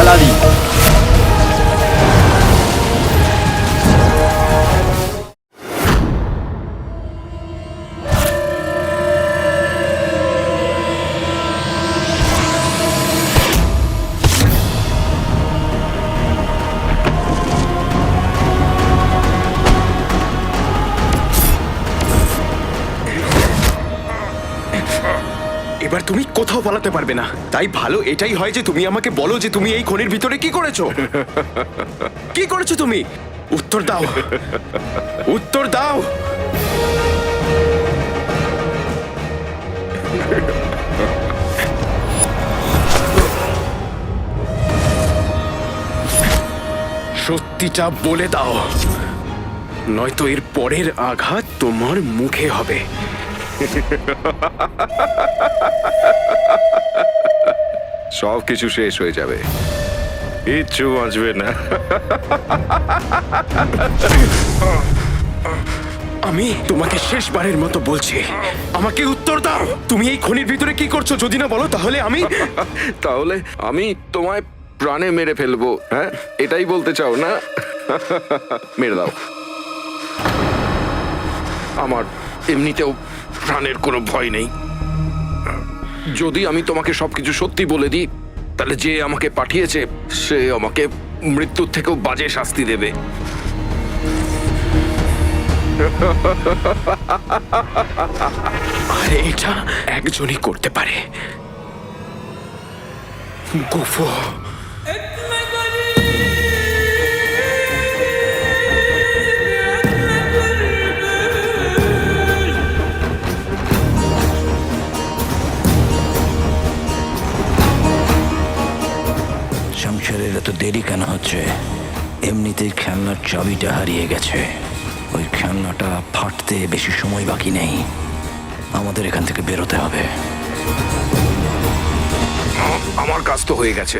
Aladdin. এবার তুমি কোথাও পালাতে পারবে না, তাই ভালো এটাই হয় যে তুমি আমাকে বলো যে তুমি এই খনির ভিতরে কি করেছো। কি করেছো তুমি? উত্তর দাও, উত্তর দাও। সত্যিটা বলে দাও, নয়তো এর পরের আঘাত তোমার মুখে হবে। সবকিছু শেষ হয়ে যাবে, কিচ্ছু বাঁচবে না। আমি তোমাকে শেষবারের মতো বলছি, আমাকে উত্তর দাও। তুমি এই খনির ভিতরে কি করছো? যদি না বলো তাহলে আমি তাহলে আমি তোমায় প্রাণে মেরে ফেলবো, হ্যাঁ? এটাই বলতে চাও না? মেরে দাও। আমার এমনিতেও প্রাণের কোনো ভয় নেই। যদি আমি তোমাকে সবকিছু সত্যি বলে দিই, তাহলে যে আমাকে পাঠিয়েছে সে আমাকে মৃত্যুর থেকেও বাজে শাস্তি দেবে। আর এটা একজনই করতে পারে, গুফো। সংসারের এত দেরি কেন হচ্ছে? এমনিতেই খেলনার চাবিটা হারিয়ে গেছে। ওই খেলনাটা ফাটতে বেশি সময় বাকি নেই। আমাদের এখান থেকে বেরোতে হবে। আমার কাজ তো হয়ে গেছে,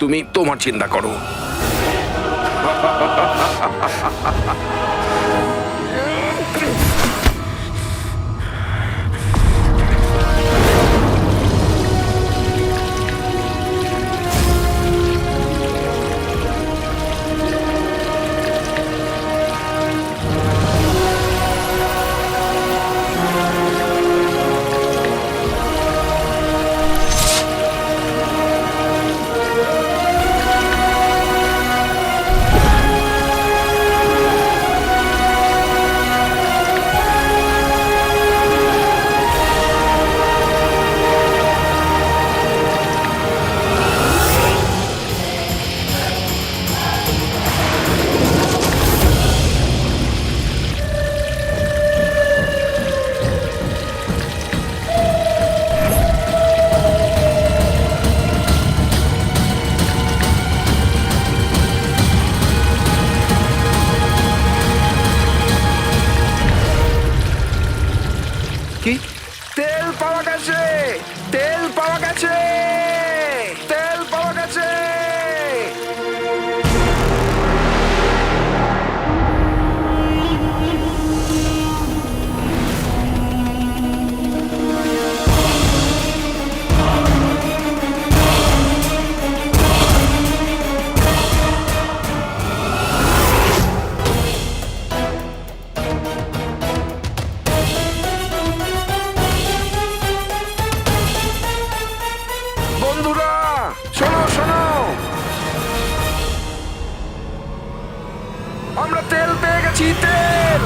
তুমি তোমার চিন্তা করো। কি? তেল পাওয়া গেছে, তেল পাওয়া গেছে, তেল পাওয়া গেছে। বন্ধুরা শোনো শোনো, আমরা তেল পেয়ে গেছি, তেল।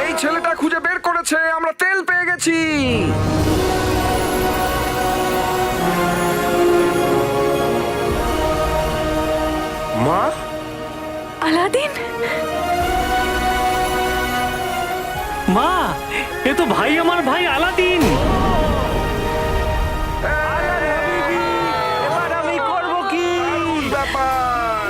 এই ছেলেটা খুঁজে বের করেছে, আমরা তেল পেয়ে গেছি। মা, আলাদিন, মা, এ তো ভাই, আমার ভাই আলাদিন। এবার আমি করব কি? ব্যাপার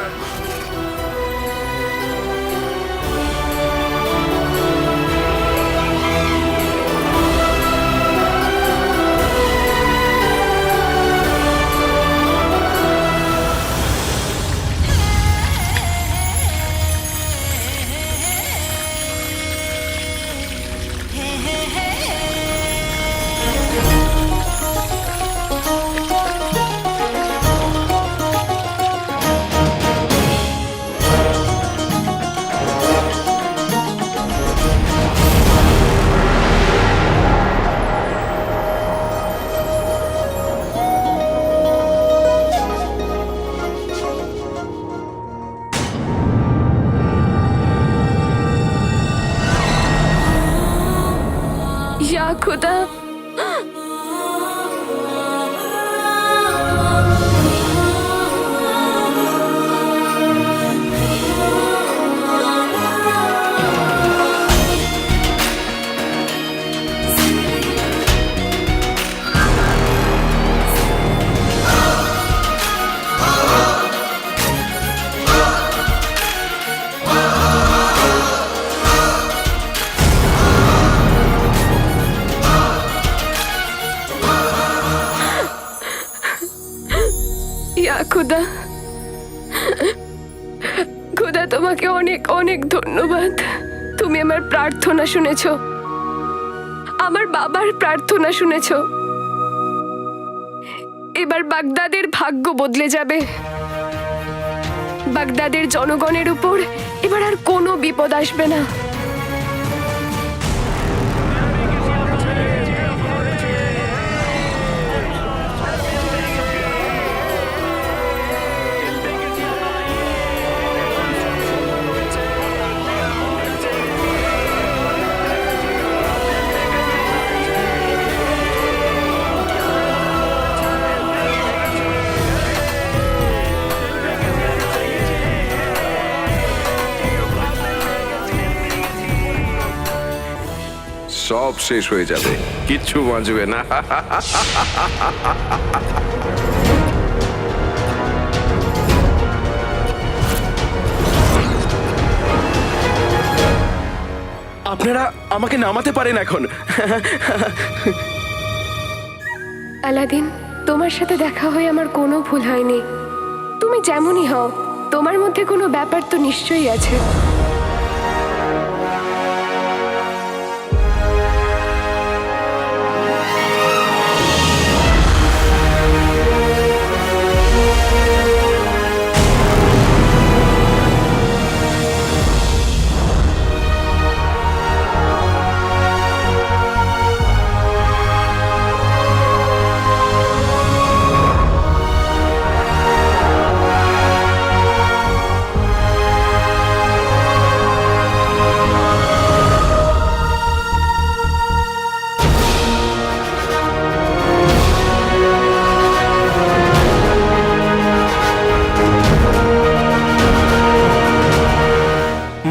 শুক্রিয়া খুদা। খুদা তোমাকে অনেক অনেক ধন্যবাদ। তুমি আমার প্রার্থনা শুনেছো, আমার বাবার প্রার্থনা শুনেছো। এবার বাগদাদের ভাগ্য বদলে যাবে। বাগদাদের জনগণের উপর এবার আর কোনো বিপদ আসবে না। সব শেষ হয়ে যাবে, কিচ্ছু বাঁচবে না। আপনারা আমাকে নামাতে পারেন এখন। আলাদিন, তোমার সাথে দেখা হয়ে আমার কোনো ভুল হয়নি। তুমি যেমনই হও, তোমার মধ্যে কোনো ব্যাপার তো নিশ্চয়ই আছে।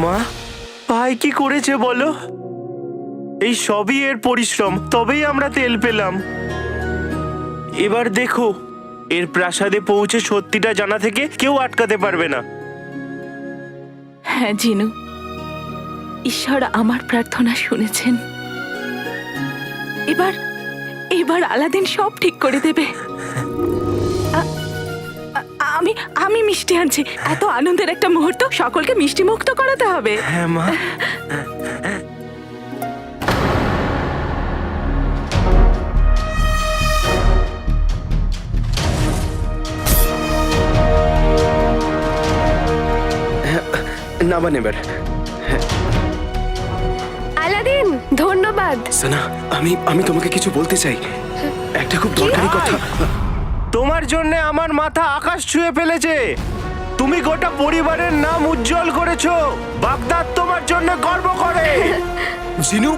মা, ভাই কি করেছে বলো? এই সবই এর পরিশ্রম, তবেই আমরা তেল পেলাম। এবার দেখো, এর প্রাসাদে পৌঁছে সত্যিটা জানা থেকে কেউ আটকাতে পারবে না। হ্যাঁ জিনু, ঈশ্বর আমার প্রার্থনা শুনেছেন। এবার এবার আলাদিন সব ঠিক করে দেবে। আমি আমি মিষ্টি আনছি। এত আনন্দের একটা মুহূর্ত, সকলকে মিষ্টি মুক্ত করাতে হবে। হ্যাঁ মা। নামান এবার। আলাদিন, ধন্যবাদ। সানা, আমি তোমাকে কিছু বলতে চাই, একটা খুব দরকারি কথা। তোমার জন্য আমার মাথা আকাশ ছুঁয়ে ফেলেছে। তুমি গোটা পরিবারের নাম উজ্জ্বল করেছো। বাগদাদ তোমার জন্য গর্ব করে। জিনু,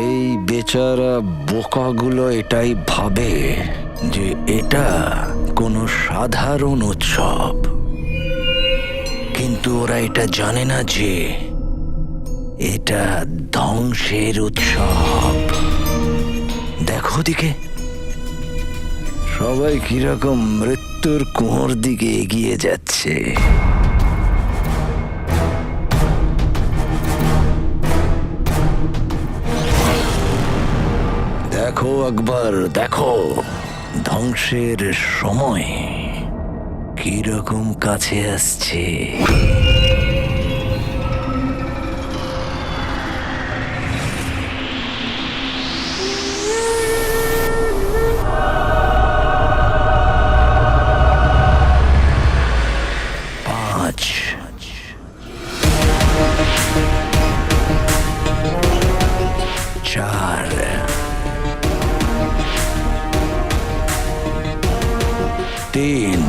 এই বেচারা বোকাগুলো এটাই ভাবে যে এটা কোনো সাধারণ উৎসব, কিন্তু ওরা এটা জানে না যে এটা ধ্বংসের উৎসব। দেখো দিকে সবাই কিরকম মৃত্যুর কুঁয়োর দিকে এগিয়ে যাচ্ছে। দেখো আকবর, দেখো ধ্বংসের সময় কিরকম কাছে আসছে। পাঁচ, চার, তিন,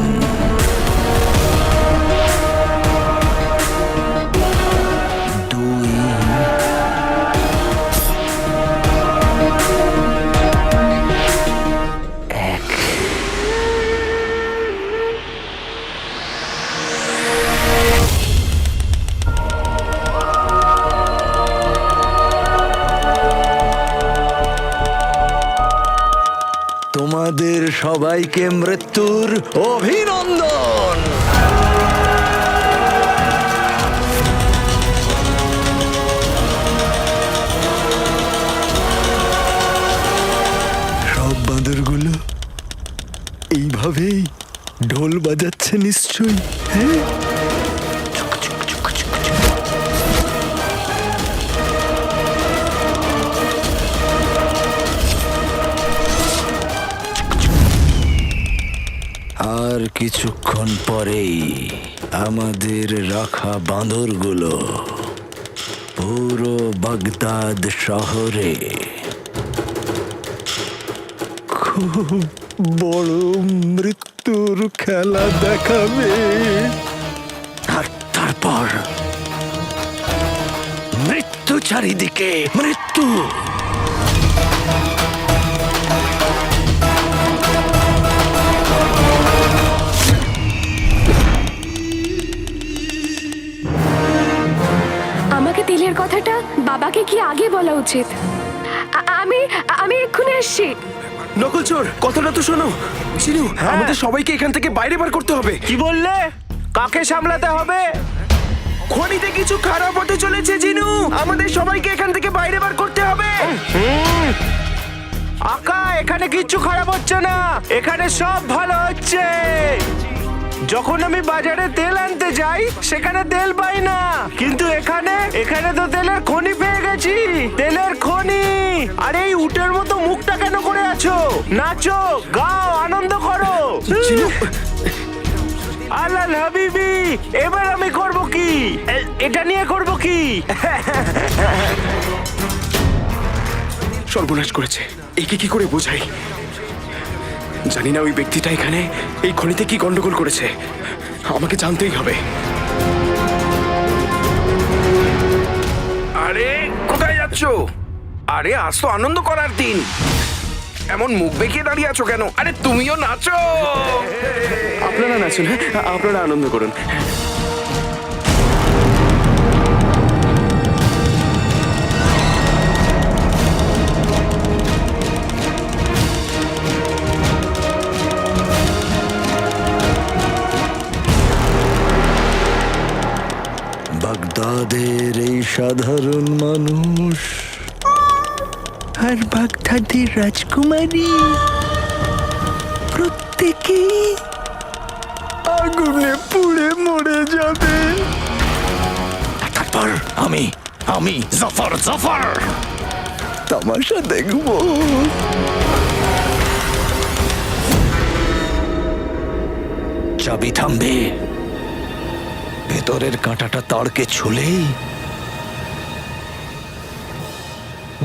সবাইকে মৃত্যুর অভিনন্দন। সব বাঁদরগুলো এইভাবেই ঢোল বাজাচ্ছে নিশ্চয়ই, হ্যাঁ? আর কিছুক্ষণ পরেই আমাদের রাখা বাঁদরগুলো পুরো বাগদাদ শহরে খুব বড় মৃত্যুর খেলা দেখাবে। আর তারপর মৃত্যু, চারিদিকে মৃত্যু। আমাকে তেলের কথাটা বাবাকে কি আগে বলা উচিত? আমি আমি এক্ষুনি আসছি। নকল চোর, কথাটা তো শোনো। চিনু, আমাদের সবাইকে এখান থেকে বাইরে বার করতে হবে। কি বললে? কাকে সামলাতে হবে? খনিতে কিছু খারাপ হতে চলেছে জিনু, আমাদের সবাইকে এখান থেকে বাইরে বার করতে হবে। আকা, এখানে কিচ্ছু খারাপ হচ্ছে না, এখানে সব ভালো হচ্ছে। যখন আমি বাজারে তেল আনতে যাই সেখানে তেল পাই না, কিন্তু এখানে তো তেলের খনি পেয়ে গেছি। তেলের খনি। আর এই উটের মতো মুখটা কেন করে আছো? নাচো, গাও, আনন্দ করো। আলাল হাবিবি, এবার আমি করব কি? এটা নিয়ে করব কি? সর্বনাশ করেছে, একে কি করে বোঝাই? জানি না ওই ব্যক্তিটা এখানে এই খনিতে কি গন্ডগোল করেছে, আমাকে জানতেই হবে। আরে কোথায় যাচ্ছ? আরে আজ তো আনন্দ করার দিন, এমন মুখ বেঁকিয়ে দাঁড়িয়ে আছো কেন? আরে তুমিও নাচো। আপনারা নাচুন, হ্যাঁ, আপনারা আনন্দ করুন। বাগদাদের এই সাধারণ মানুষ আর বাগদাদের রাজকুমারী প্রত্যেকেই আগুনে পুড়ে মরে যাবে। তারপর আমি জাফর তামাশা দেখব। চাবি থামবে, ভেতরের কাঁটাটা তাড়কে ছুলেই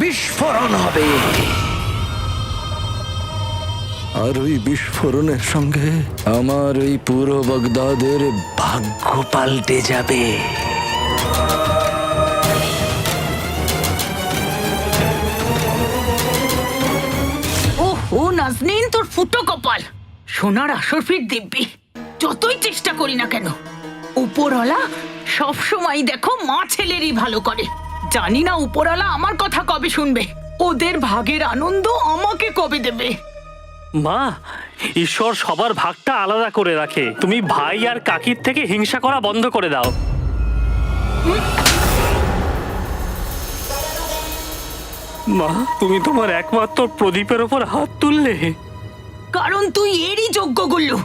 বিস্ফোরণ হবে। আর ওই বিস্ফোরণের সঙ্গে আমার এই পুরো বাগদাদের ভাগ্য পাল্টে যাবে। ও নাজনীন, তোর ফুটো কপাল। সোনার আসরফির দিব্যি, যতই চেষ্টা করি না কেন উপরওয়ালা সব সময় দেখো মা ছেলেরই ভালো করে। জানি না উপরওয়ালা আমার কথা কবে শুনবে, ওদের ভাগের আনন্দ আমাকে কবে দেবে। মা, ঈশ্বর সবার ভাগটা আলাদা করে রাখে। তুমি ভাই আর কাকির থেকে হিংসা করা বন্ধ করে দাও। মা, তুমি তোমার একমাত্র প্রদীপের ওপর হাত তুললে কারণ তুই এরই যোগ্য গুল্লু।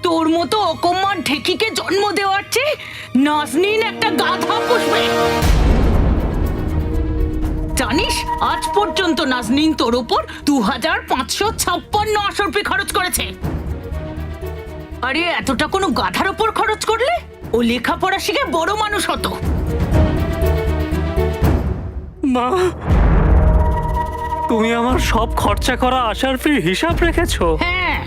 তোর মতো অকম্মার ঢেকিকে জন্ম দেওয়ার চেয়ে নাজনীন একটা গাধা পুষবে। জানিস, আজ পর্যন্ত নাজনীন তোর উপর 2556 আসরপি খরচ করেছে। আরে এতটা কোনো গাধার উপর খরচ করলে ও লেখাপড়া শিখে বড় মানুষ হতো। মা, তুমি আমার সব খরচা করা আসার ফির হিসাব রেখেছো? হ্যাঁ,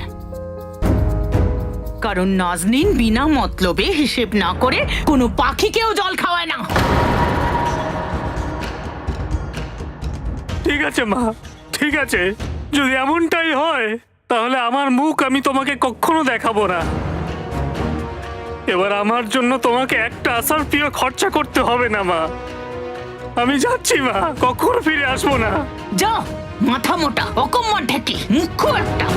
কারণ নাজনীন বিনা মতলবে হিসেব না করে কোনো পাখিকেও জল খাওয়ায় না। ঠিক আছে মা, ঠিক আছে। যদি এমনটাই হয় তাহলে আমার মুখ আমি তোমাকে কখনো দেখাবো না। এবার আমার জন্য তোমাকে একটা আসার প্রিয় খরচা করতে হবে না মা। আমি যাচ্ছি মা, কখনো ফিরে আসবো না। যাও, মাথা মোটা অকম্মার ঢেকি, মুখ্য একটা।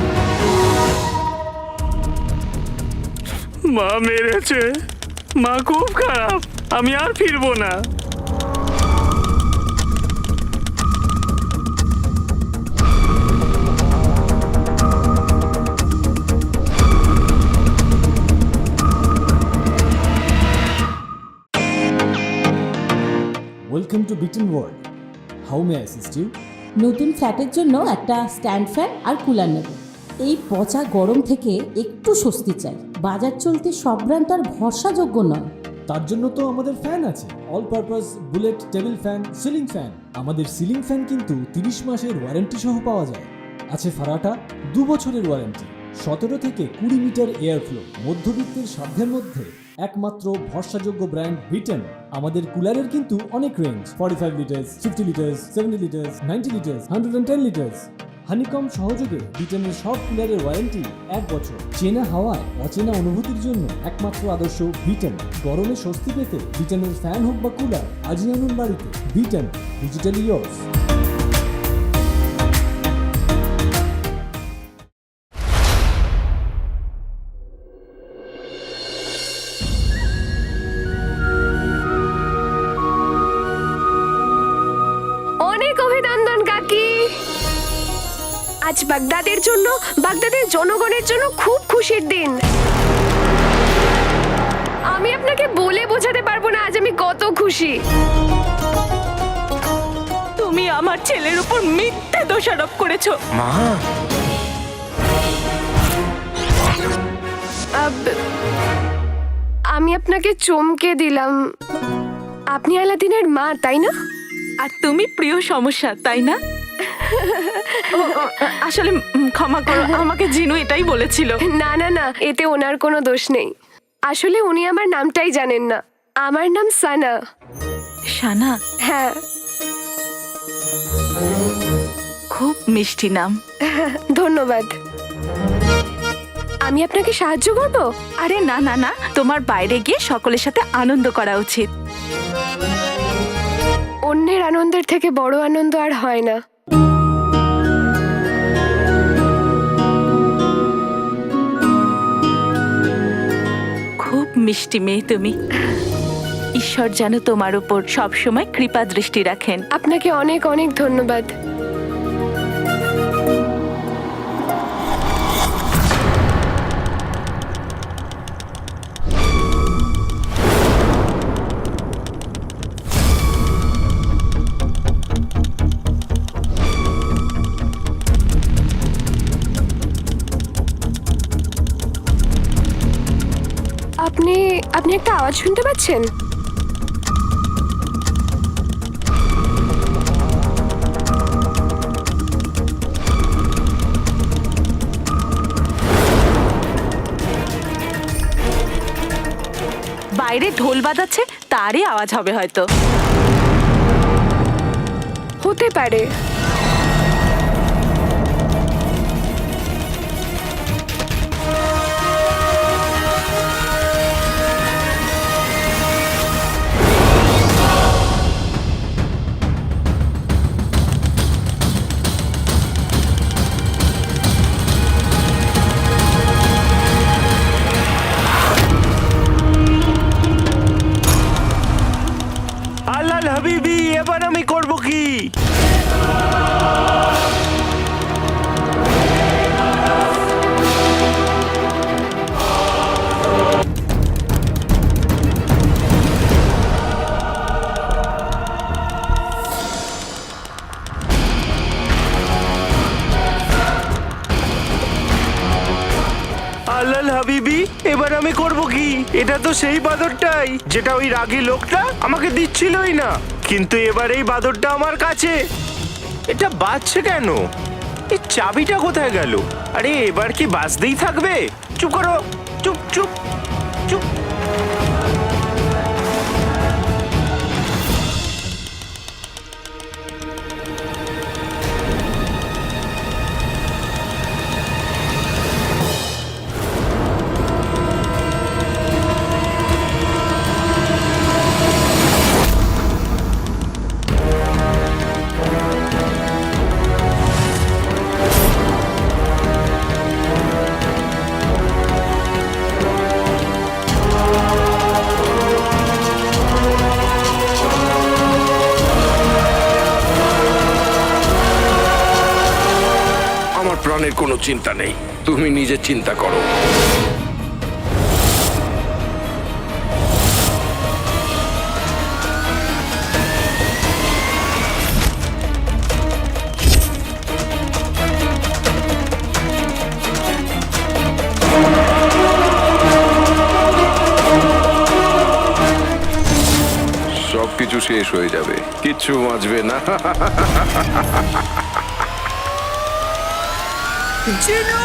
মা মেরেছে, মা খুব খারাপ, আমি আর ফিরবো না। Welcome to Bitten world. How may I assist you? নতুন ফ্ল্যাটের জন্য একটা স্ট্যান্ড ফ্যান আর কুলার নেব। এই পচা গরম থেকে একটু স্বস্তি চাই। বাজার চলতে সব ব্র্যান্ড আর ভরসাযোগ্য নয়। তার জন্য তো আমাদের ফ্যান আছে, all purpose bullet table fan, ceiling fan. আমাদের সিলিং ফ্যান কিন্তু 30 মাসের ওয়ারেন্টি সহ পাওয়া যায়। আছে ফারাটা 2 বছরের ওয়ারেন্টি, 17 থেকে 20 মিটার এয়ার ফ্লো, মধ্যবিত্তের সাধ্যের মধ্যে একমাত্র ভরসাযোগ্য ব্র্যান্ড বিটেন। আমাদের কুলারের কিন্তু অনেক range, 45 litres, 50 litres, 70 litres, 90 litres, 110 litres. Honeycomb সহযোগে বিটেনের সব কুলারের ওয়ারেন্টি 1 বছর। চেনা হাওয়ায় অচেনা অনুভূতির জন্য একমাত্র আদর্শ বিটেন। গরমে স্বস্তি পেতে বিটেনের ফ্যান হোক বা কুলার, আজই আনুন বাড়িতে। Beaten, digitally years. অনেক অভিনন্দন কাকি। আজ বাগদাদের জন্য, বাগদাদের জনগণের জন্য খুব খুশির দিন। আমি আপনাকে বলে বোঝাতে পারবো না আজ আমি কত খুশি। তুমি আমার ছেলের উপর মিথ্যে দোষারোপ করেছো। মা, আমি আপনাকে চমকে দিলাম। আপনি আলাদিনের মা, তাই না? আর তুমি প্রিয় সমস্যা, তাই না? আসলে ক্ষমা করো, আমাকে জিনু এটাই বলেছিল। না না না, এতে ওনার কোনো দোষ নেই। আসলে উনি আমার নামটাই জানেন না। আমার নাম সানা। শানা, হ্যাঁ। খুব মিষ্টি নাম। ধন্যবাদ। আমি আপনাকে সাহায্য করব? আরে না না না, তোমার বাইরে গিয়ে সকলের সাথে আনন্দ করা উচিত। অন্যের আনন্দের থেকে বড় আনন্দ আর হয় না। খুব মিষ্টি মেয়ে তুমি। ঈশ্বর যেন তোমার উপর সবসময় কৃপা দৃষ্টি রাখেন। আপনাকে অনেক অনেক ধন্যবাদ। আপনি আপনি একটা আওয়াজ শুনতে পাচ্ছেন? বাইরে ঢোল বাজাচ্ছে, তারই আওয়াজ হবে হয়তো। হতে পারে। আল্লাহ হাবিবি, এবার আমি করব কি? আল্লাহ হাবিবি, এবার আমি করব কি? এটা তো সেই বাদরটাই যেটা ওই রাগী লোকটা আমাকে দিচ্ছিলই না, কিন্তু এবার এই বাদরটা আমার কাছে। এটা বাজছে কেন? এই চাবিটা কোথায় গেল? আরে এবার কি বাজতেই থাকবে? চুপ করো, চুপ চুপ চুপ। প্রাণের কোনো চিন্তা নেই, তুমি নিজের চিন্তা করো। সবকিছু শেষ হয়ে যাবে, কিচ্ছু বাঁচবে না। জিনু!